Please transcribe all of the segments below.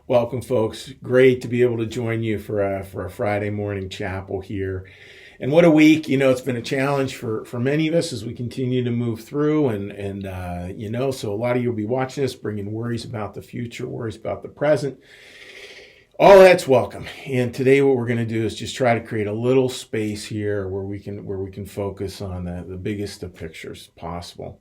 Welcome, folks. Great to be able to join you for a Friday morning chapel here. And what a week! It's been a challenge for many of us as we continue to move through, and so a lot of you will be watching us, bringing worries about the future, worries about the present. All that's welcome. And today, what we're going to do is just try to create a little space here where we can focus on the biggest of pictures possible.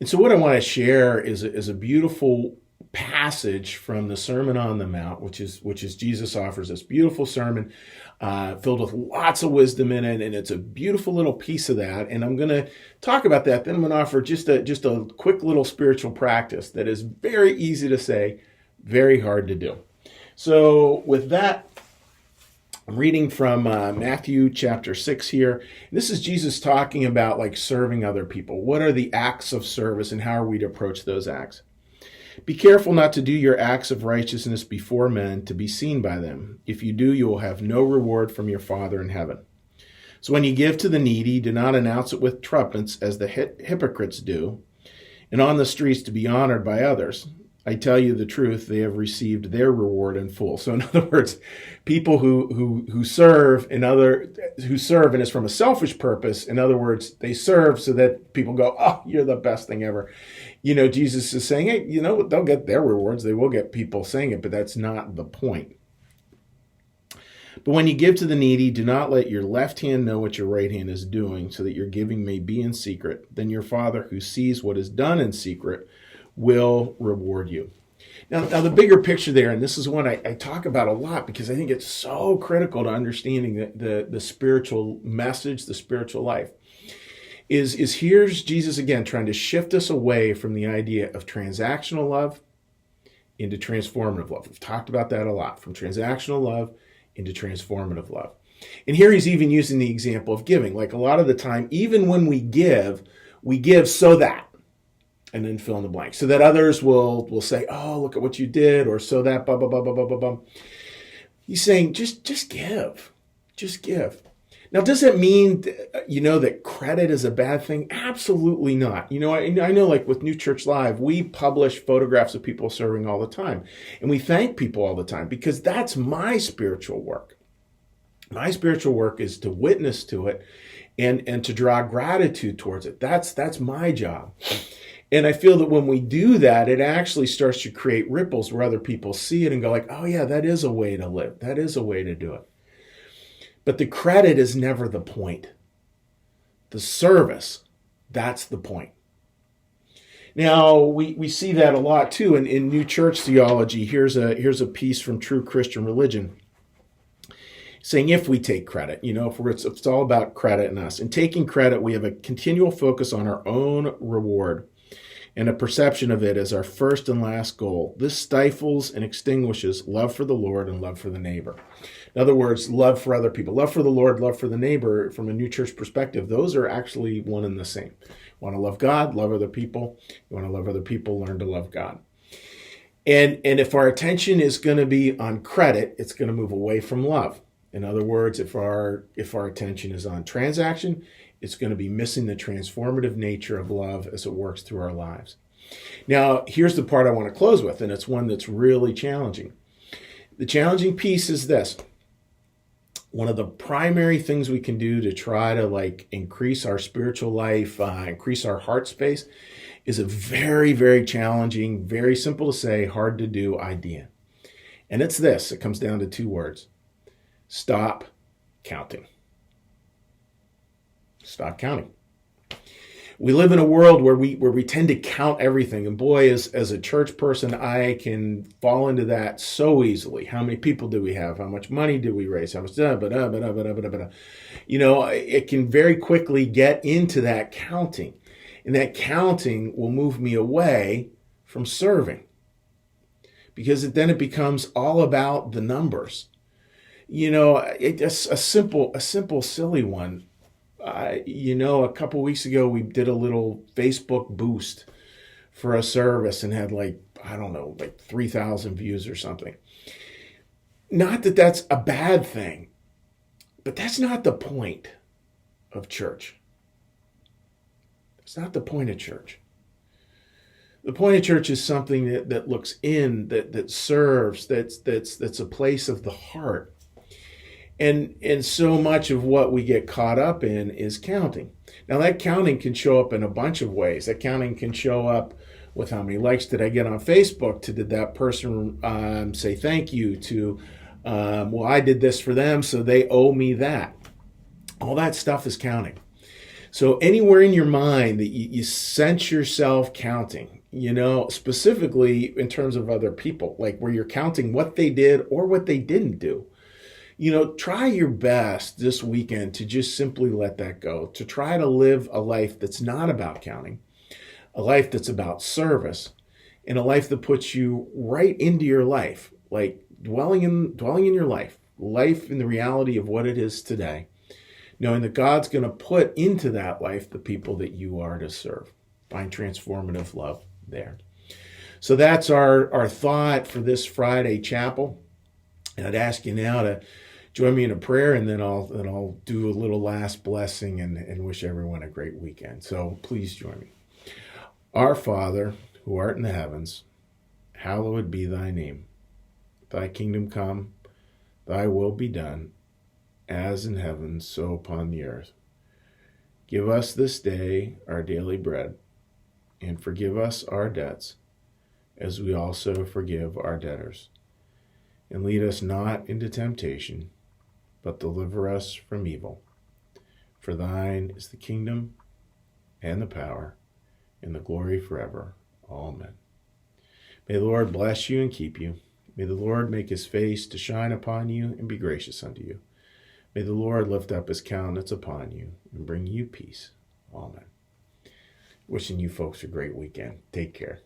And so, what I want to share is a beautiful passage from the Sermon on the Mount, which is Jesus offers this beautiful sermon filled with lots of wisdom in it, and it's a beautiful little piece of that. And I'm going to talk about that. Then I'm going to offer just a quick little spiritual practice that is very easy to say, very hard to do. So with that, I'm reading from Matthew chapter 6 here. This is Jesus talking about like serving other people. What are the acts of service and how are we to approach those acts? Be careful not to do your acts of righteousness before men to be seen by them. If you do, you will have no reward from your Father in heaven. So when you give to the needy, do not announce it with trumpets as the hypocrites do, and on the streets to be honored by others. I tell you the truth, they have received their reward in full. So in other words, people who serve and it's from a selfish purpose. In other words, they serve so that people go, "Oh, you're the best thing ever." Jesus is saying, hey, they'll get their rewards. They will get people saying it, but that's not the point. But when you give to the needy, do not let your left hand know what your right hand is doing, so that your giving may be in secret. Then your Father who sees what is done in secret will reward you. Now the bigger picture there, and this is one I talk about a lot because I think it's so critical to understanding the spiritual message, the spiritual life, is here's Jesus again trying to shift us away from the idea of transactional love into transformative love. We've talked about that a lot, from transactional love into transformative love. And here he's even using the example of giving. Like a lot of the time, even when we give so that, and then fill in the blank, so that others will say, "Oh, look at what you did," or so that blah blah blah blah blah blah blah. He's saying just give, just give. Now, does that mean that credit is a bad thing? Absolutely not. I know, like with New Church Live, we publish photographs of people serving all the time, and we thank people all the time because that's my spiritual work. My spiritual work is to witness to it and to draw gratitude towards it. That's my job. And I feel that when we do that, it actually starts to create ripples where other people see it and go like, "Oh yeah, that is a way to live. That is a way to do it." But the credit is never the point. The service, that's the point. Now, we see that a lot too in New Church theology. Here's a piece from True Christian Religion saying if we take credit, if it's all about credit and us. In taking credit, we have a continual focus on our own reward and a perception of it as our first and last goal. This stifles and extinguishes love for the Lord and love for the neighbor. In other words, love for other people. Love for the Lord, love for the neighbor, from a New Church perspective, those are actually one and the same. You want to love God, love other people. You want to love other people, learn to love God. And if our attention is going to be on credit, it's going to move away from love. In other words, if our attention is on transaction, it's going to be missing the transformative nature of love as it works through our lives. Now, here's the part I want to close with, and it's one that's really challenging. The challenging piece is this. One of the primary things we can do to try to increase our spiritual life, increase our heart space, is a very, very challenging, very simple to say, hard to do idea. And it's this. It comes down to two words. Stop counting. Stop counting. We live in a world where we tend to count everything. And boy, as a church person, I can fall into that so easily. How many people do we have? How much money do we raise? How much? It can very quickly get into that counting. And that counting will move me away from serving. Because then it becomes all about the numbers. It's a simple, silly one. A couple weeks ago, we did a little Facebook boost for a service and had 3,000 views or something. Not that that's a bad thing, but that's not the point of church. It's not the point of church. The point of church is something that looks in, that serves, that's a place of the heart. And so much of what we get caught up in is counting. Now that counting can show up in a bunch of ways. That counting can show up with how many likes did I get on Facebook, to did that person say thank you, to well, I did this for them, so they owe me that. All that stuff is counting. So anywhere in your mind that you sense yourself counting, specifically in terms of other people, like where you're counting what they did or what they didn't do, try your best this weekend to just simply let that go, to try to live a life that's not about counting, a life that's about service, and a life that puts you right into your life, like dwelling in your life in the reality of what it is today, knowing that God's going to put into that life the people that you are to serve. Find transformative love there. So that's our thought for this Friday chapel. And I'd ask you now to join me in a prayer, and then I'll do a little last blessing and wish everyone a great weekend. So please join me. Our Father, who art in the heavens, hallowed be thy name. Thy kingdom come, thy will be done, as in heaven, so upon the earth. Give us this day our daily bread, and forgive us our debts, as we also forgive our debtors. And lead us not into temptation, but deliver us from evil. For thine is the kingdom, and the power, and the glory forever. Amen. May the Lord bless you and keep you. May the Lord make his face to shine upon you and be gracious unto you. May the Lord lift up his countenance upon you and bring you peace. Amen. Wishing you folks a great weekend. Take care.